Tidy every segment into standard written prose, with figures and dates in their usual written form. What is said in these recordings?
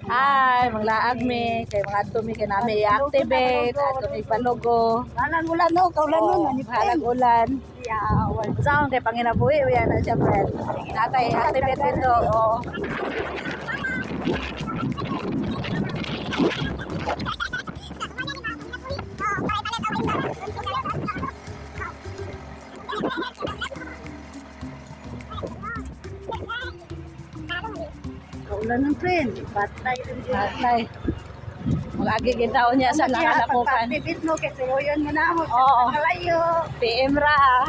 Hi, manglaag mi kay mga tumi kay nami i-activate ato mi palugo. Bahalang ulan no, kaulan no, Bahalag ulan. Saan kay panginabuhi uya na siya friend. Natay activate dito. Oh. Kaulan ng friend, patay rin siya. Natay. Mag-agi gitaw niya sa nakalakukan. Pagpapipit mo, kay suruyan mo na ako. Oo. Kalayo. PM ra.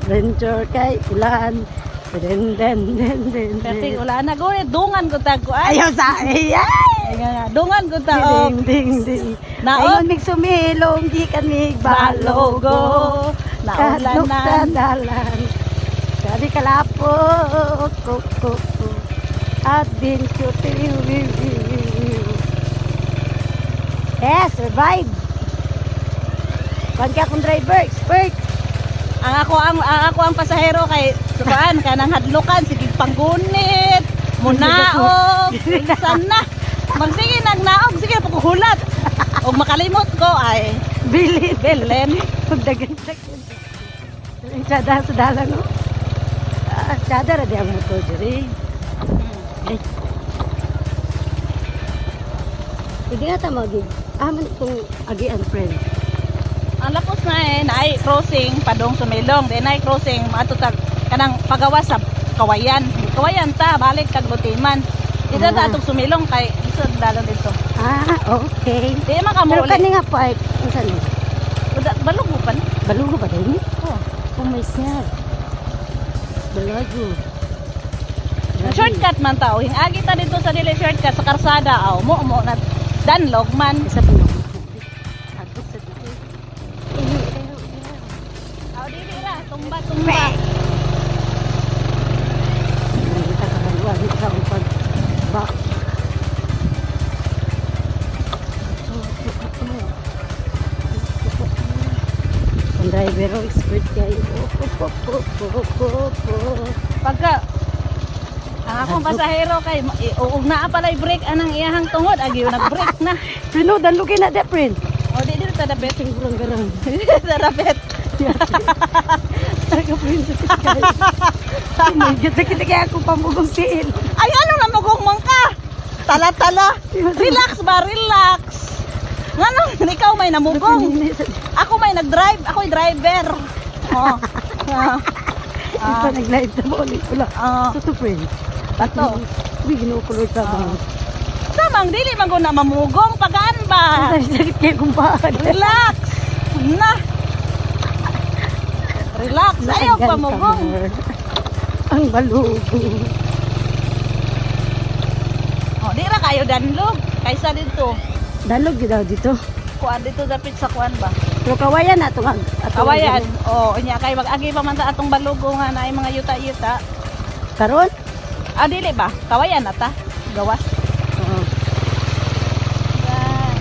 Stranger kay ulan. Kasi wala na go dungan ko tag ko ay. Ayaw sa iya. Dungan ko ta og Ding. naon Ayun mig sumilong di kami balogo. naulan na. Sa dalan. Kadi kalapo ko. Adventure. Survive. Kuan ka akong driver, expert. Ang ako ang pasahero kay sukaan kanang hadlokan sige panggunit, munaog, sana. Magsige nagnaog sige paghulat. Og makalimot ko ay bilin. Pagdagan. Sada sa dalan no. Sada ra di ang motor diri. Hindi ata magig. Aman itong agian friend. Ang lapos na naay crossing padong sumilong, then ay crossing ato tag kanang pagawas sa Kawayan. Kawayan ta balik kag Butiman. Dito ta atong sumilong kay isod dalan dito. Okay. Di man ka Pero mo kani nga part, unsa ni? balugo pa ni. Balugo ba din? Oh. Oh my God. Balugo. Shortcut man tao. Hingagi ta dito sa dili shortcut sa karsada aw. Mo na danlog man. Isa pa mo. Atot sa dito. Aw dili ra tumba. Kita ka baluan sa upag back. Ang driver o expert kayo. Pagka ang akong pasahero kay uug na palay brake anang iyahang tungod agi nag-brake na. Pino, danlugin na de, friend. O di dito ta dabet. Sigurang garang. Sa dabet. Talaga, friend, sakit kaya ako pamugong siin. Ay ano na magugmang ka? Tala. Relax ba, relax. Ngano ikaw may namugong. Ako may nag-drive, ako'y driver. Oh. Ito nag-live na ba ulit pula. Ito, friend. Tato. Uy, ginukuloy ka ba? Samang dili man ko na mamugong pagaan ba? Sakit kaya kung bakit. Relax. Na. Relax. Ayaw pa mugong. Ang balugo. Oh, di ra kayo danlog kaysa dito. Dalog daw dito. Kuan dito dapit sa kuan ba? Pero kawayan na ito. Kawayan. Oh, nya kay mag-agi pa man ta atong balugo nga naay mga yuta-yuta. Karon? Dili ba? Kawayan na ta. Gawas. Oo. Yan.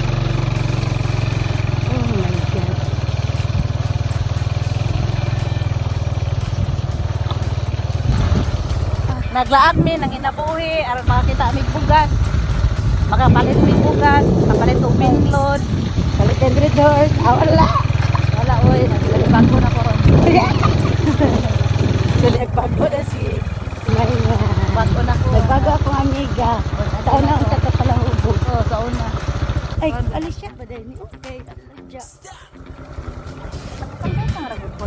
Oh my God. Naglaag mi nang inabuhi aron makakita mig bugas. Makapalit mig bugas, makapalit og pinlod. Kalit and doors. Wala. Wala oy, nagbago na ko ron. Nagbago na si Maya. Bago na ko. Nagbago akong amiga. Sa una ang tatapalahubog. Oh, sa una. Ay, alis siya ba dahil? Okay. Pagkakang ragot po.